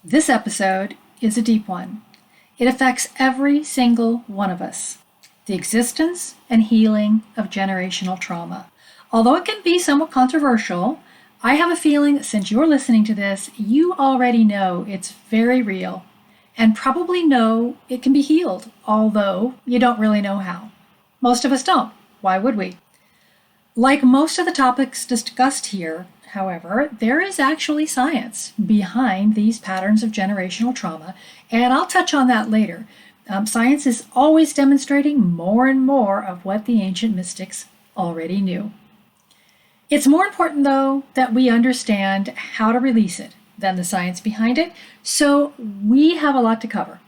This episode is a deep one. It affects every single one of us. The existence and healing of generational trauma. Although it can be somewhat controversial, I have a feeling that since you're listening to this, you already know it's very real and probably know it can be healed, although you don't really know how. Most of us don't. Why would we? Like most of the topics discussed here, however, there is actually science behind these patterns of generational trauma, and I'll touch on that later. Science is always demonstrating more and more of what the ancient mystics already knew. It's more important, though, that we understand how to release it than the science behind it, so we have a lot to cover.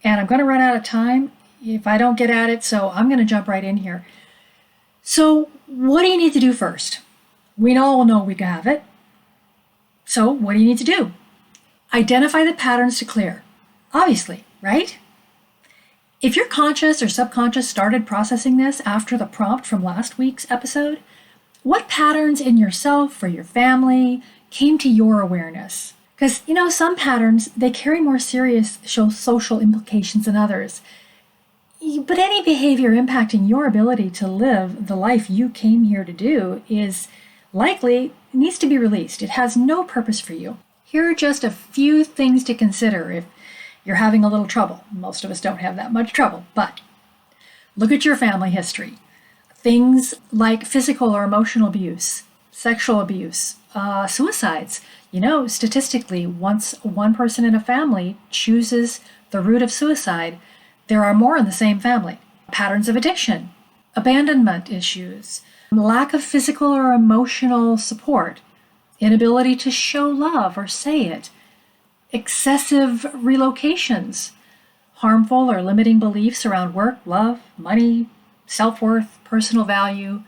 And I'm going to run out of time if I don't get at it, so I'm going to jump right in here. So what do you need to do first? We all know we have it. So what do you need to do? Identify the patterns to clear. Obviously, right? If your conscious or subconscious started processing this after the prompt from last week's episode, what patterns in yourself or your family came to your awareness? Because, some patterns, they carry more serious social implications than others. But any behavior impacting your ability to live the life you came here to do is likely needs to be released. It has no purpose for you. Here are just a few things to consider if you're having a little trouble. Most of us don't have that much trouble, but look at your family history. Things like physical or emotional abuse, sexual abuse, suicides. Statistically, once one person in a family chooses the route of suicide, there are more in the same family. Patterns of addiction, abandonment issues, lack of physical or emotional support, inability to show love or say it, excessive relocations, harmful or limiting beliefs around work, love, money, self-worth, personal value,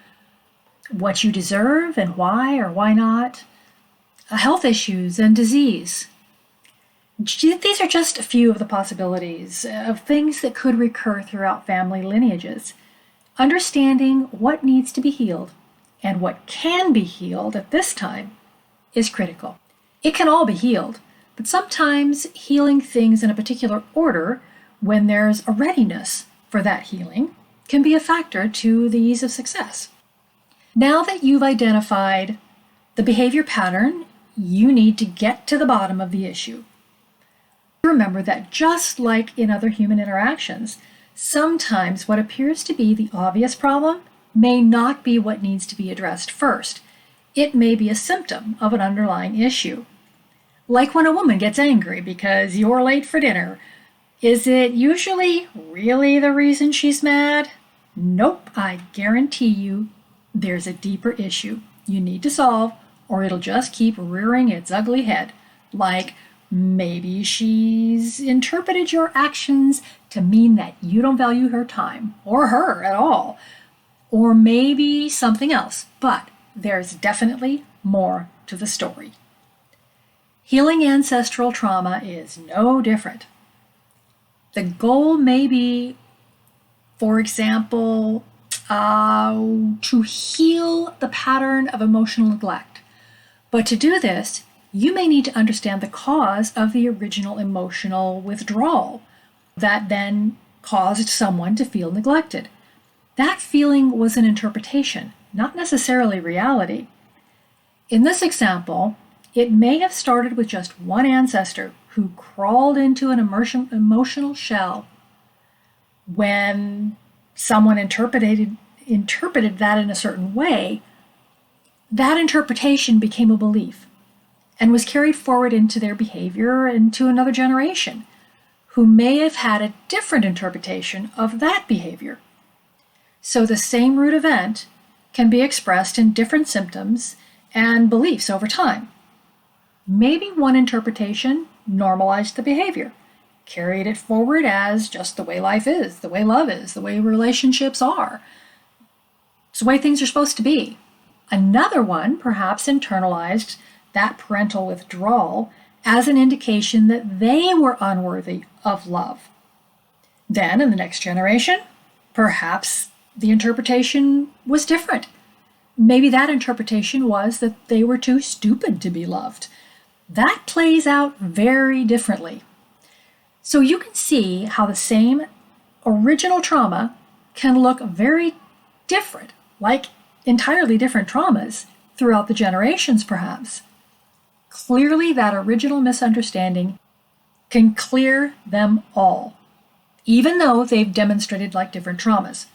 what you deserve and why or why not, health issues and disease. These are just a few of the possibilities of things that could recur throughout family lineages. Understanding what needs to be healed and what can be healed at this time is critical. It can all be healed, but sometimes healing things in a particular order when there's a readiness for that healing can be a factor to the ease of success. Now that you've identified the behavior pattern, you need to get to the bottom of the issue. Remember that just like in other human interactions, sometimes what appears to be the obvious problem may not be what needs to be addressed first. It may be a symptom of an underlying issue. Like when a woman gets angry because you're late for dinner. Is it usually really the reason she's mad? Nope, I guarantee you there's a deeper issue you need to solve, or it'll just keep rearing its ugly head. Like, maybe she's interpreted your actions to mean that you don't value her time or her at all. Or maybe something else, but there's definitely more to the story. Healing ancestral trauma is no different. The goal may be, for example, to heal the pattern of emotional neglect. But to do this, you may need to understand the cause of the original emotional withdrawal that then caused someone to feel neglected. That feeling was an interpretation, not necessarily reality. In this example, it may have started with just one ancestor who crawled into an emotional shell when someone interpreted that in a certain way. That interpretation became a belief and was carried forward into their behavior and to another generation who may have had a different interpretation of that behavior. So the same root event can be expressed in different symptoms and beliefs over time. Maybe one interpretation normalized the behavior, carried it forward as just the way life is, the way love is, the way relationships are. It's the way things are supposed to be. Another one perhaps internalized that parental withdrawal as an indication that they were unworthy of love. Then, in the next generation, perhaps the interpretation was different. Maybe that interpretation was that they were too stupid to be loved. that plays out very differently. So you can see how the same original trauma can look very different, like entirely different traumas throughout the generations, perhaps. Clearly, that original misunderstanding can clear them all, even though they've demonstrated like different traumas.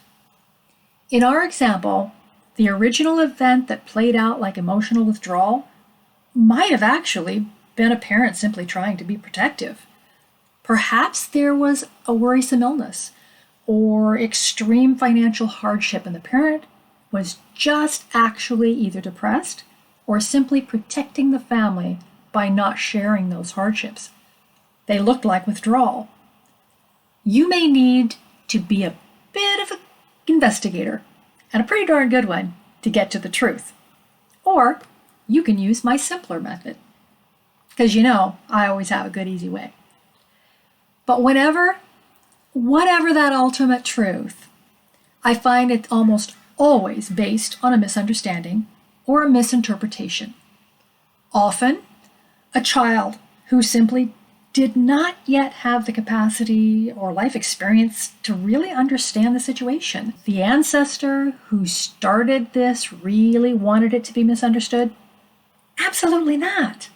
In our example, the original event that played out like emotional withdrawal might have actually been a parent simply trying to be protective. Perhaps there was a worrisome illness or extreme financial hardship, and the parent was just actually either depressed or simply protecting the family by not sharing those hardships. They looked like withdrawal. You may need to be a bit of an investigator, and a pretty darn good one, to get to the truth. Or you can use my simpler method, because I always have a good, easy way. But whatever that ultimate truth, I find it almost always based on a misunderstanding or a misinterpretation. Often, a child who simply did not yet have the capacity or life experience to really understand the situation. The ancestor who started this really wanted it to be misunderstood? Absolutely not.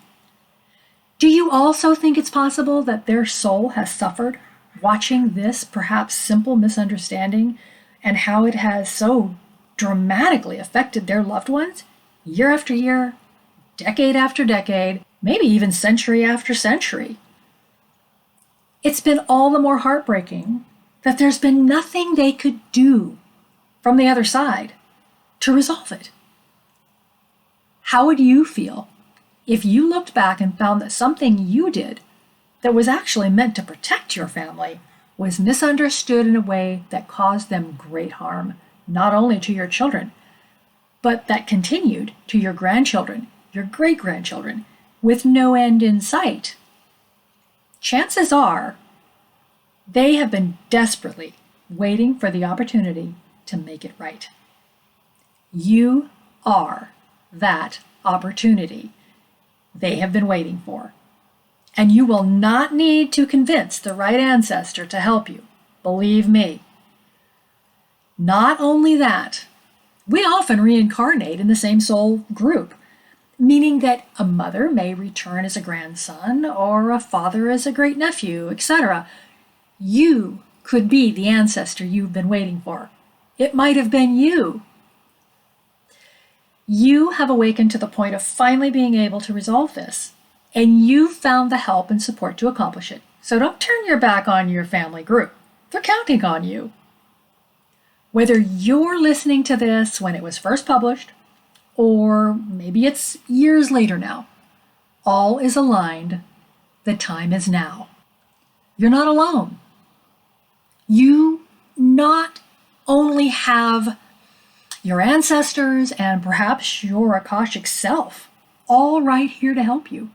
Do you also think it's possible that their soul has suffered watching this perhaps simple misunderstanding and how it has so dramatically affected their loved ones year after year, decade after decade, maybe even century after century? It's been all the more heartbreaking that there's been nothing they could do from the other side to resolve it. How would you feel if you looked back and found that something you did that was actually meant to protect your family was misunderstood in a way that caused them great harm, not only to your children, but that continued to your grandchildren, your great-grandchildren, with no end in sight? Chances are they have been desperately waiting for the opportunity to make it right. You are that opportunity they have been waiting for. And you will not need to convince the right ancestor to help you, believe me. Not only that, we often reincarnate in the same soul group, meaning that a mother may return as a grandson or a father as a great-nephew, etc. You could be the ancestor you've been waiting for. It might have been you. You have awakened to the point of finally being able to resolve this, and you've found the help and support to accomplish it. So don't turn your back on your family group. They're counting on you. Whether you're listening to this when it was first published, or maybe it's years later now, all is aligned. The time is now. You're not alone. You not only have your ancestors and perhaps your Akashic self all right here to help you.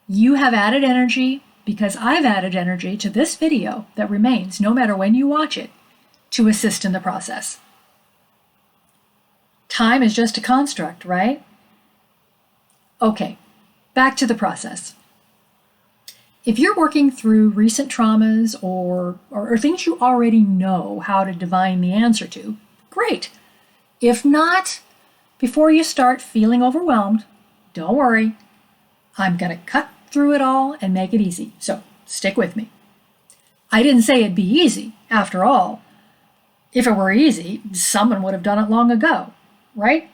You have added energy because I've added energy to this video that remains, no matter when you watch it, to assist in the process. Time is just a construct, right? Okay, back to the process. If you're working through recent traumas or things you already know how to divine the answer to, great. If not, before you start feeling overwhelmed, don't worry. I'm going to cut through it all and make it easy, so stick with me. I didn't say it'd be easy. After all, if it were easy, someone would have done it long ago, right?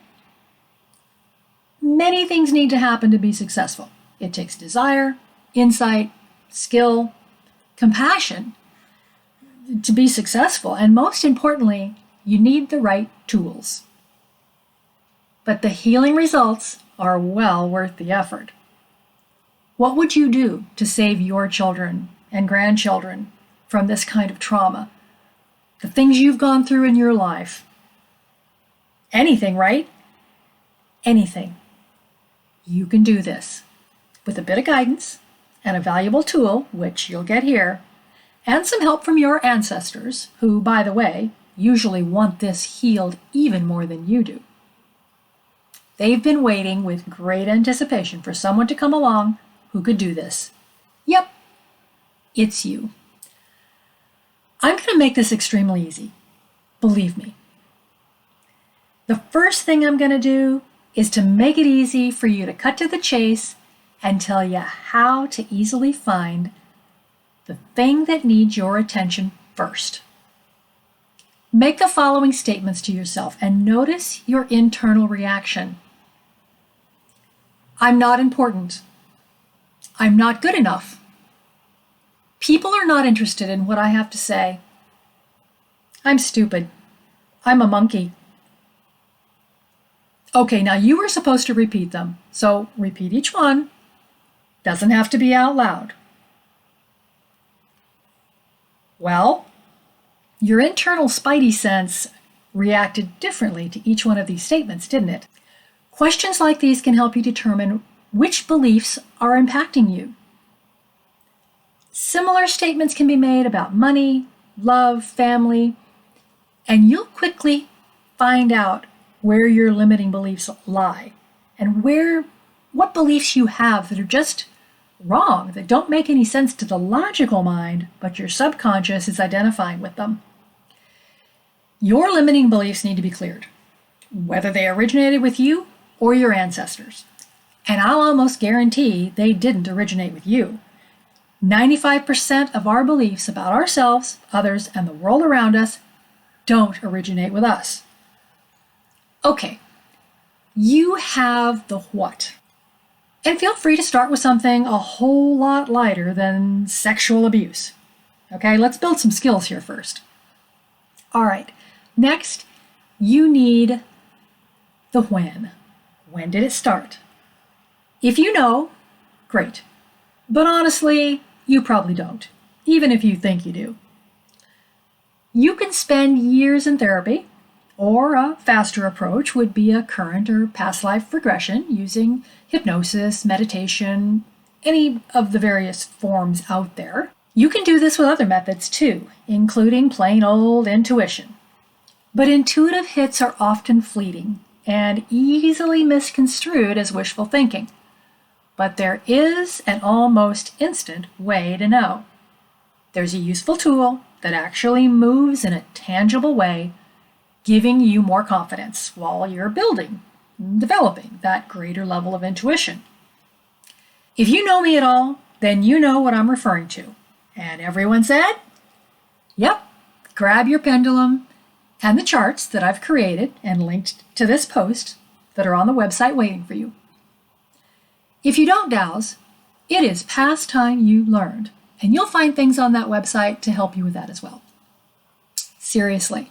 Many things need to happen to be successful. It takes desire, insight, skill, compassion to be successful, and most importantly, you need the right tools. But the healing results are well worth the effort. What would you do to save your children and grandchildren from this kind of trauma? The things you've gone through in your life. Anything, right? Anything. You can do this with a bit of guidance and a valuable tool, which you'll get here, and some help from your ancestors, who, by the way, usually want this healed even more than you do. They've been waiting with great anticipation for someone to come along who could do this. Yep, it's you. I'm going to make this extremely easy. Believe me. The first thing I'm going to do is to make it easy for you to cut to the chase and tell you how to easily find the thing that needs your attention first. Make the following statements to yourself and notice your internal reaction. I'm not important. I'm not good enough. People are not interested in what I have to say. I'm stupid. I'm a monkey. Okay, now you were supposed to repeat them, so repeat each one. Doesn't have to be out loud. Well, your internal spidey sense reacted differently to each one of these statements, didn't it? Questions like these can help you determine which beliefs are impacting you. Similar statements can be made about money, love, family, and you'll quickly find out where your limiting beliefs lie and what beliefs you have that are just wrong, that don't make any sense to the logical mind, but your subconscious is identifying with them. Your limiting beliefs need to be cleared, whether they originated with you or your ancestors. And I'll almost guarantee they didn't originate with you. 95% of our beliefs about ourselves, others, and the world around us don't originate with us. Okay, you have the what. And feel free to start with something a whole lot lighter than sexual abuse. Okay, let's build some skills here first. All right, next, you need the when. When did it start? If you know, great. But honestly, you probably don't, even if you think you do. You can spend years in therapy, or a faster approach would be a current or past life regression using hypnosis, meditation, any of the various forms out there. You can do this with other methods too, including plain old intuition. But intuitive hits are often fleeting and easily misconstrued as wishful thinking. But there is an almost instant way to know. There's a useful tool that actually moves in a tangible way, giving you more confidence while you're developing that greater level of intuition. If you know me at all, then you know what I'm referring to. And everyone said, yep, grab your pendulum and the charts that I've created and linked to this post that are on the website waiting for you. If you don't dowse, it is past time you learned, and you'll find things on that website to help you with that as well. Seriously,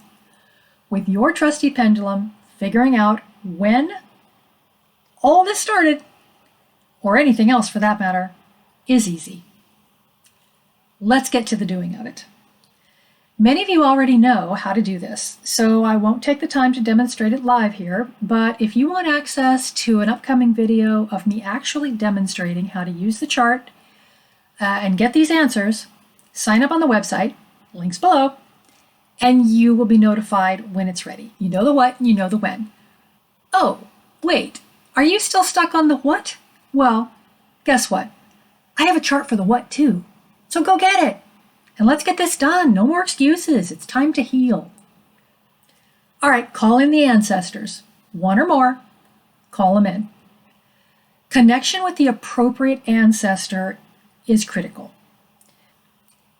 with your trusty pendulum, figuring out when all this started, or anything else for that matter, is easy. Let's get to the doing of it. Many of you already know how to do this, so I won't take the time to demonstrate it live here, but if you want access to an upcoming video of me actually demonstrating how to use the chart and get these answers, sign up on the website, links below, and you will be notified when it's ready. You know the what, you know the when. Oh, wait, are you still stuck on the what? Well, guess what? I have a chart for the what too, so go get it. And let's get this done. No more excuses. It's time to heal. All right, call in the ancestors. One or more, call them in. Connection with the appropriate ancestor is critical.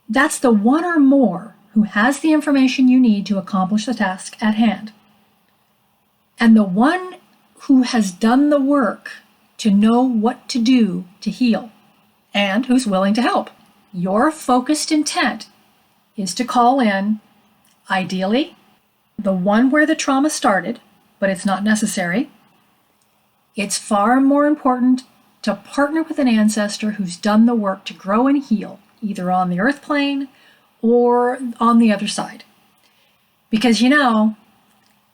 That's the one or more who has the information you need to accomplish the task at hand. And the one who has done the work to know what to do to heal and who's willing to help. Your focused intent is to call in, ideally, the one where the trauma started, but it's not necessary. It's far more important to partner with an ancestor who's done the work to grow and heal, either on the earth plane or on the other side. Because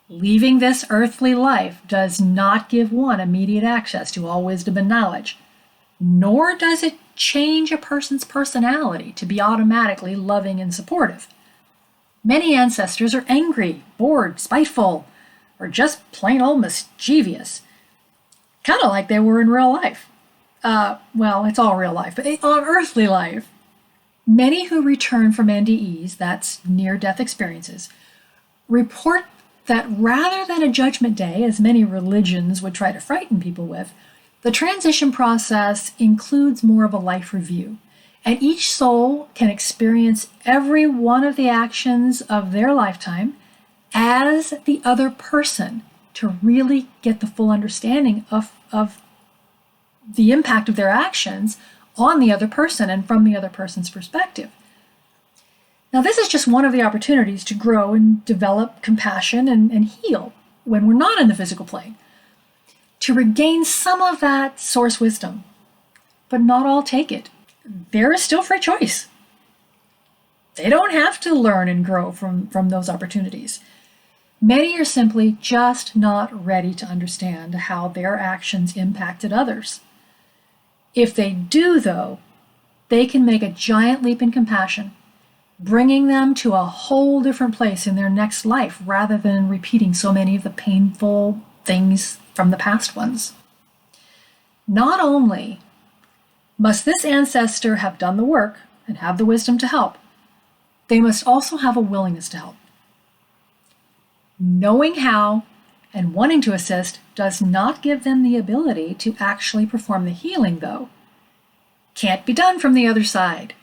leaving this earthly life does not give one immediate access to all wisdom and knowledge, nor does it change a person's personality to be automatically loving and supportive. Many ancestors are angry, bored, spiteful, or just plain old mischievous, kind of like they were in real life. Well, it's all real life, but on earthly life, many who return from NDEs, that's near-death experiences, report that rather than a judgment day, as many religions would try to frighten people with, the transition process includes more of a life review. And each soul can experience every one of the actions of their lifetime as the other person to really get the full understanding of the impact of their actions on the other person and from the other person's perspective. Now, this is just one of the opportunities to grow and develop compassion and heal when we're not in the physical plane, to regain some of that source wisdom, but not all take it. There is still free choice. They don't have to learn and grow from those opportunities. Many are simply just not ready to understand how their actions impacted others. If they do, though, they can make a giant leap in compassion, bringing them to a whole different place in their next life rather than repeating so many of the painful things from the past ones. Not only must this ancestor have done the work and have the wisdom to help, they must also have a willingness to help. Knowing how and wanting to assist does not give them the ability to actually perform the healing, though. Can't be done from the other side.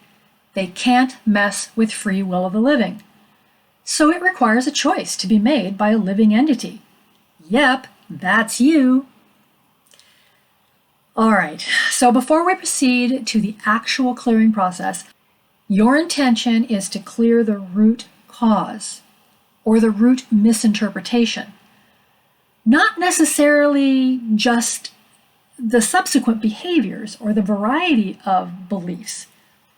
They can't mess with free will of the living. So it requires a choice to be made by a living entity. Yep, that's you. All right, so before we proceed to the actual clearing process, your intention is to clear the root cause or the root misinterpretation. Not necessarily just the subsequent behaviors or the variety of beliefs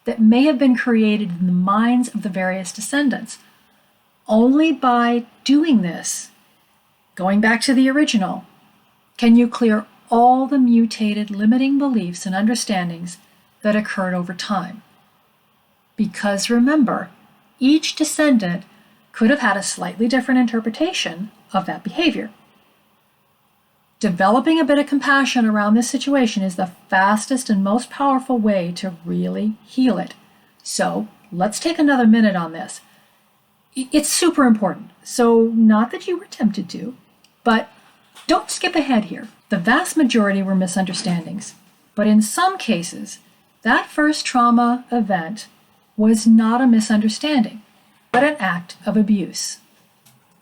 that may have been created in the minds of the various descendants. Only by doing this, going back to the original, can you clear all the mutated limiting beliefs and understandings that occurred over time. Because remember, each descendant could have had a slightly different interpretation of that behavior. Developing a bit of compassion around this situation is the fastest and most powerful way to really heal it. So let's take another minute on this. It's super important, so not that you were tempted to, but don't skip ahead here. The vast majority were misunderstandings, but in some cases, that first trauma event was not a misunderstanding, but an act of abuse.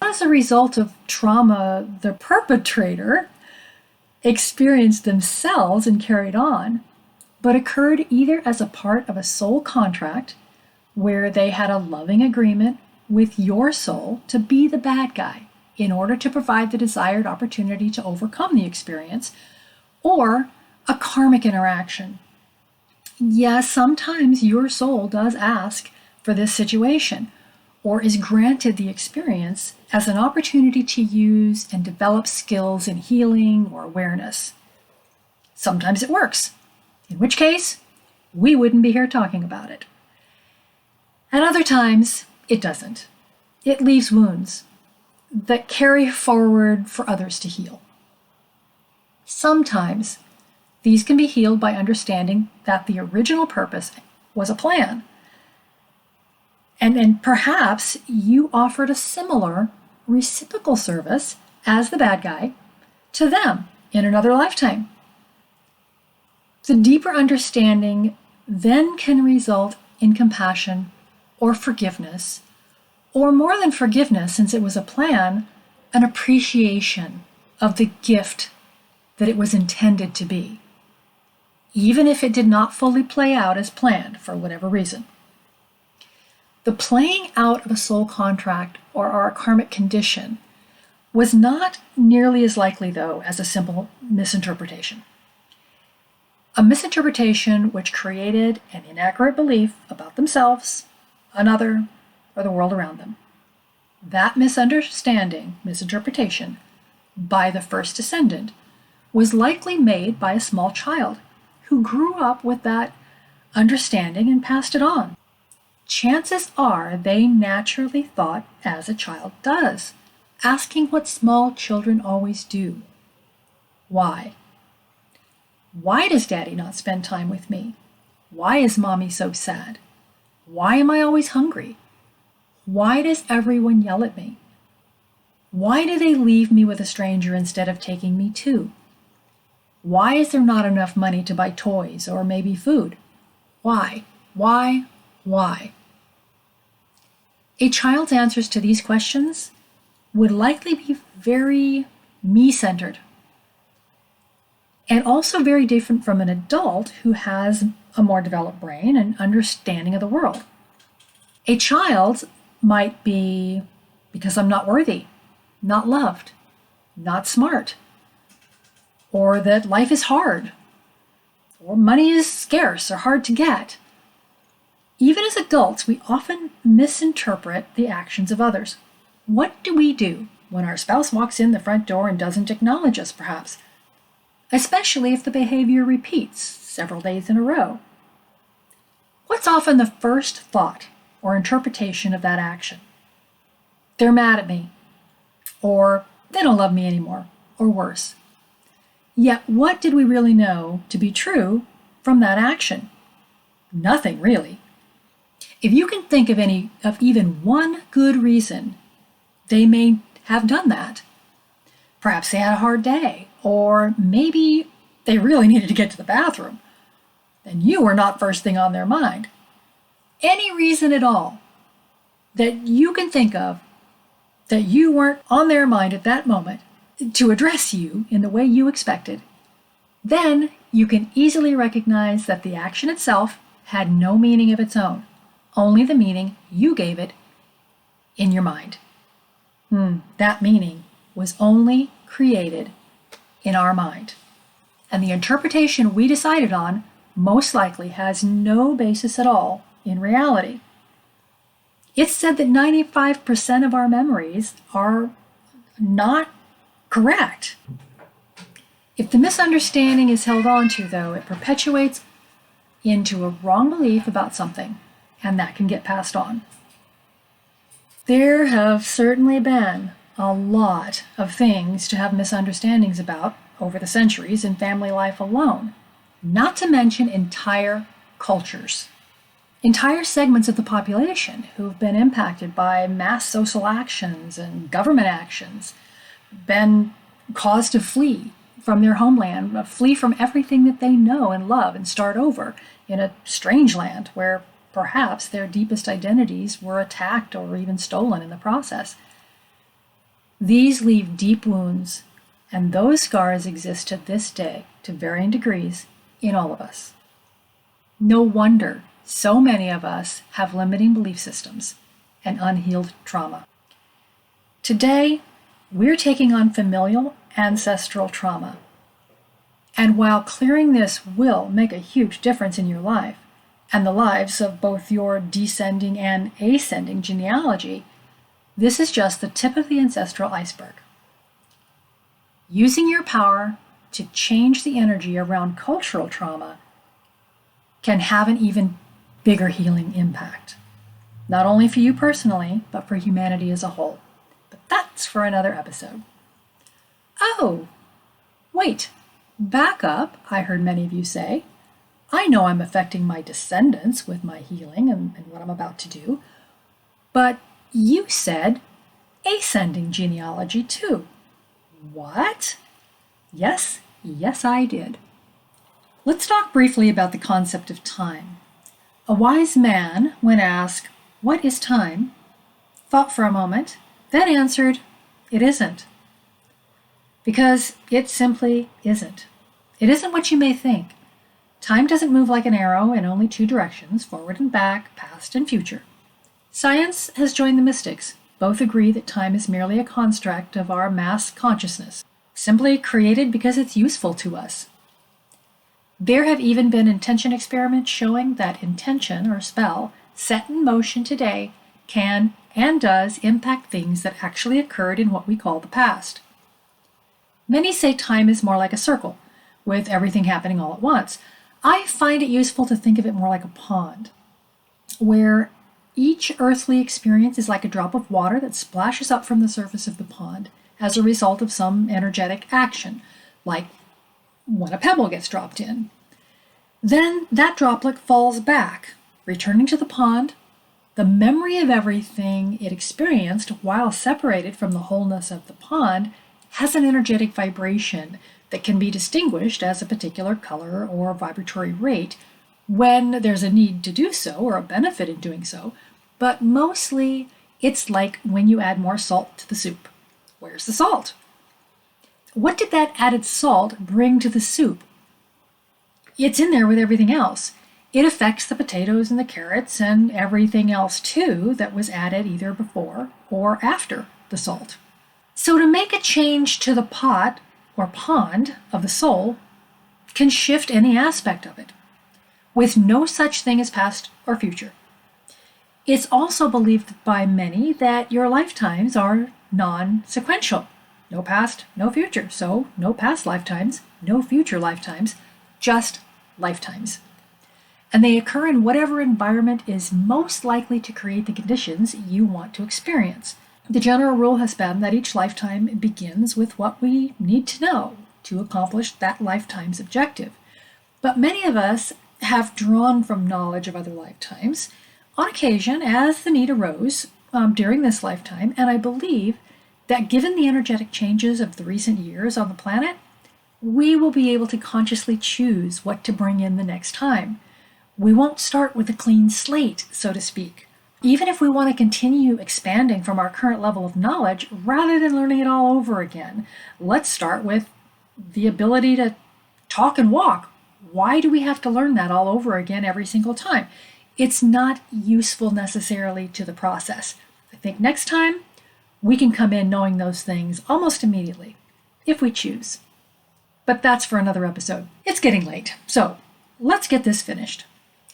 As a result of trauma the perpetrator experienced themselves and carried on, but occurred either as a part of a soul contract where they had a loving agreement with your soul to be the bad guy in order to provide the desired opportunity to overcome the experience, or a karmic interaction. Yes, sometimes your soul does ask for this situation, or is granted the experience as an opportunity to use and develop skills in healing or awareness. Sometimes it works, in which case, we wouldn't be here talking about it. At other times, it doesn't. It leaves wounds that carry forward for others to heal. Sometimes these can be healed by understanding that the original purpose was a plan. And perhaps you offered a similar reciprocal service as the bad guy to them in another lifetime. The deeper understanding then can result in compassion or forgiveness, or more than forgiveness, since it was a plan, an appreciation of the gift that it was intended to be, even if it did not fully play out as planned for whatever reason. The playing out of a soul contract or our karmic condition was not nearly as likely, though, as a simple misinterpretation. A misinterpretation which created an inaccurate belief about themselves, another, or the world around them. That misinterpretation, by the first descendant was likely made by a small child who grew up with that understanding and passed it on. Chances are they naturally thought as a child does, asking what small children always do. Why? Why does Daddy not spend time with me? Why is Mommy so sad? Why am I always hungry? Why does everyone yell at me? Why do they leave me with a stranger instead of taking me too? Why is there not enough money to buy toys or maybe food? Why? Why? Why? A child's answers to these questions would likely be very me-centered and also very different from an adult who has a more developed brain and understanding of the world. A child might be because I'm not worthy, not loved, not smart, or that life is hard, or money is scarce or hard to get. Even as adults, we often misinterpret the actions of others. What do we do when our spouse walks in the front door and doesn't acknowledge us, perhaps? Especially if the behavior repeats several days in a row. What's often the first thought or interpretation of that action? They're mad at me, or they don't love me anymore, or worse. Yet what did we really know to be true from that action? Nothing, really. If you can think of even one good reason they may have done that, perhaps they had a hard day, or maybe they really needed to get to the bathroom, then you were not first thing on their mind. Any reason at all that you can think of that you weren't on their mind at that moment to address you in the way you expected, then you can easily recognize that the action itself had no meaning of its own, only the meaning you gave it in your mind. That meaning was only created in our mind. And the interpretation we decided on most likely has no basis at all in reality. It's said that 95% of our memories are not correct. If the misunderstanding is held on to, though, it perpetuates into a wrong belief about something, and that can get passed on. There have certainly been a lot of things to have misunderstandings about over the centuries in family life alone, not to mention entire cultures. Entire segments of the population who have been impacted by mass social actions and government actions, been caused to flee from their homeland, flee from everything that they know and love and start over in a strange land where perhaps their deepest identities were attacked or even stolen in the process. These leave deep wounds, and those scars exist to this day, to varying degrees, in all of us. No wonder so many of us have limiting belief systems and unhealed trauma. Today, we're taking on familial ancestral trauma. And while clearing this will make a huge difference in your life and the lives of both your descending and ascending genealogy, this is just the tip of the ancestral iceberg. Using your power to change the energy around cultural trauma can have an even bigger healing impact, not only for you personally, but for humanity as a whole. But that's for another episode. Oh, wait, back up, I heard many of you say. I know I'm affecting my descendants with my healing and what I'm about to do, but you said ascending genealogy too. What? Yes, I did. Let's talk briefly about the concept of time. A wise man, when asked, "What is time?" thought for a moment, then answered, "It isn't." Because it simply isn't. It isn't what you may think. Time doesn't move like an arrow in only two directions, forward and back, past and future. Science has joined the mystics. Both agree that time is merely a construct of our mass consciousness, simply created because it's useful to us. There have even been intention experiments showing that intention or spell set in motion today can and does impact things that actually occurred in what we call the past. Many say time is more like a circle, with everything happening all at once. I find it useful to think of it more like a pond, where each earthly experience is like a drop of water that splashes up from the surface of the pond as a result of some energetic action, like when a pebble gets dropped in. Then that droplet falls back, returning to the pond. The memory of everything it experienced while separated from the wholeness of the pond has an energetic vibration that can be distinguished as a particular color or vibratory rate when there's a need to do so or a benefit in doing so, but mostly it's like when you add more salt to the soup. Where's the salt? What did that added salt bring to the soup? It's in there with everything else. It affects the potatoes and the carrots and everything else too that was added either before or after the salt. So to make a change to the pot or pond of the soul can shift any aspect of it, with no such thing as past or future. It's also believed by many that your lifetimes are non-sequential. No past, no future. So no past lifetimes, no future lifetimes, just lifetimes. And they occur in whatever environment is most likely to create the conditions you want to experience. The general rule has been that each lifetime begins with what we need to know to accomplish that lifetime's objective. But many of us have drawn from knowledge of other lifetimes on occasion as the need arose during this lifetime, and I believe that given the energetic changes of the recent years on the planet, we will be able to consciously choose what to bring in the next time. We won't start with a clean slate, so to speak. Even if we want to continue expanding from our current level of knowledge, rather than learning it all over again, let's start with the ability to talk and walk. Why do we have to learn that all over again every single time? It's not useful necessarily to the process. I think next time we can come in knowing those things almost immediately, if we choose. But that's for another episode. It's getting late, so let's get this finished.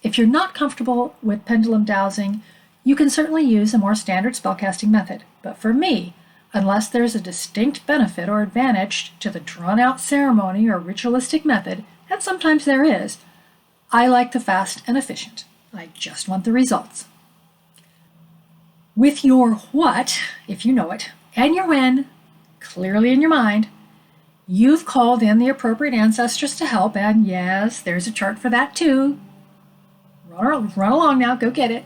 If you're not comfortable with pendulum dowsing, you can certainly use a more standard spellcasting method. But for me, unless there's a distinct benefit or advantage to the drawn-out ceremony or ritualistic method, and sometimes there is, I like the fast and efficient. I just want the results. With your what, if you know it, and your when clearly in your mind, you've called in the appropriate ancestors to help, and yes, there's a chart for that too. Run along now, go get it.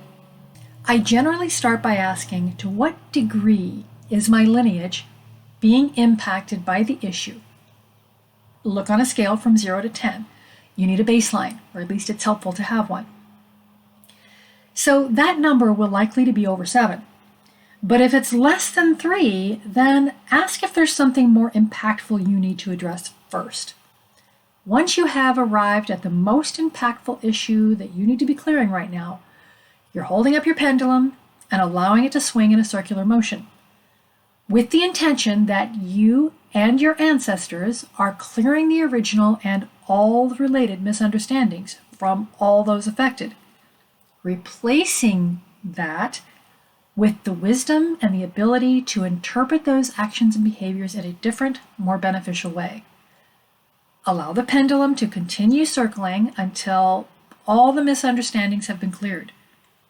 I generally start by asking, to what degree is my lineage being impacted by the issue? Look on a scale from 0 to 10. You need a baseline, or at least it's helpful to have one. So that number will likely to be over 7. But if it's less than 3, then ask if there's something more impactful you need to address first. Once you have arrived at the most impactful issue that you need to be clearing right now, you're holding up your pendulum and allowing it to swing in a circular motion, with the intention that you and your ancestors are clearing the original and all the related misunderstandings from all those affected, replacing that with the wisdom and the ability to interpret those actions and behaviors in a different, more beneficial way. Allow the pendulum to continue circling until all the misunderstandings have been cleared.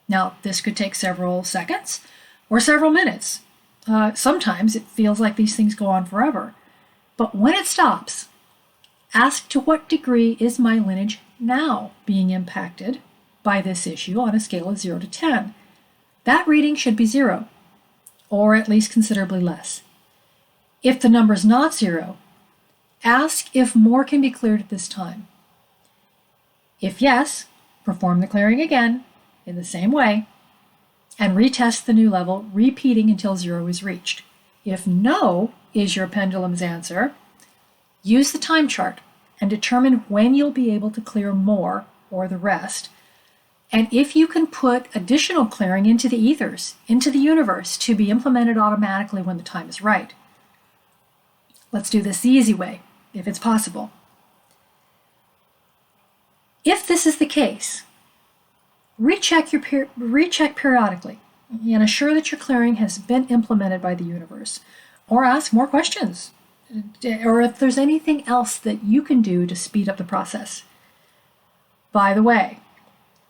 Now, this could take several seconds or several minutes. Sometimes it feels like these things go on forever. But when it stops, ask, to what degree is my lineage now being impacted by this issue on a scale of 0 to 10? That reading should be 0, or at least considerably less. If the number is not 0, ask if more can be cleared at this time. If yes, perform the clearing again in the same way and retest the new level, repeating until 0 is reached. If no is your pendulum's answer, use the time chart and determine when you'll be able to clear more or the rest. And if you can put additional clearing into the ethers, into the universe, to be implemented automatically when the time is right. Let's do this the easy way, if it's possible. If this is the case, recheck periodically and assure that your clearing has been implemented by the universe, or ask more questions, or if there's anything else that you can do to speed up the process. By the way,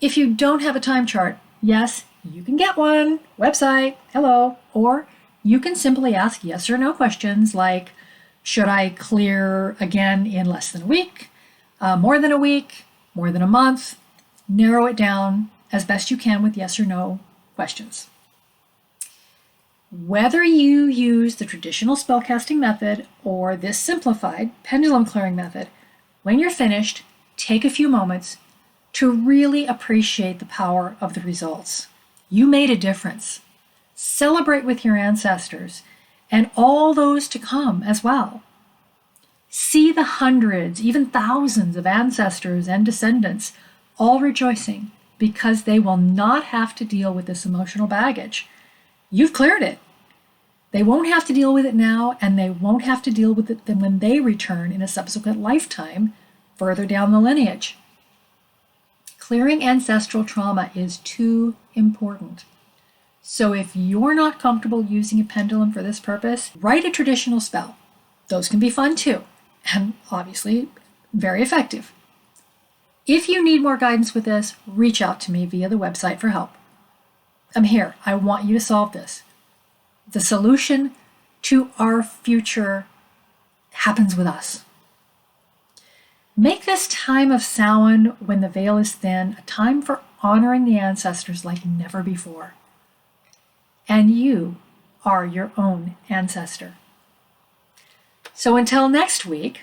if you don't have a time chart, yes, you can get one, website, hello, or you can simply ask yes or no questions like, Should I clear again in less than a week, more than a week, more than a month? Narrow it down as best you can with yes or no questions. Whether you use the traditional spellcasting method or this simplified pendulum clearing method, when you're finished, take a few moments to really appreciate the power of the results. You made a difference. Celebrate with your ancestors and all those to come as well. See the hundreds, even thousands of ancestors and descendants all rejoicing because they will not have to deal with this emotional baggage. You've cleared it. They won't have to deal with it now, and they won't have to deal with it then when they return in a subsequent lifetime further down the lineage. Clearing ancestral trauma is too important. So if you're not comfortable using a pendulum for this purpose, write a traditional spell. Those can be fun too, and obviously very effective. If you need more guidance with this, reach out to me via the website for help. I'm here. I want you to solve this. The solution to our future happens with us. Make this time of Samhain, when the veil is thin, a time for honoring the ancestors like never before. And you are your own ancestor. So until next week,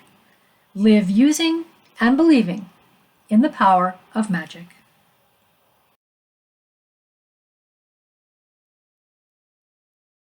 live using and believing in the power of magic.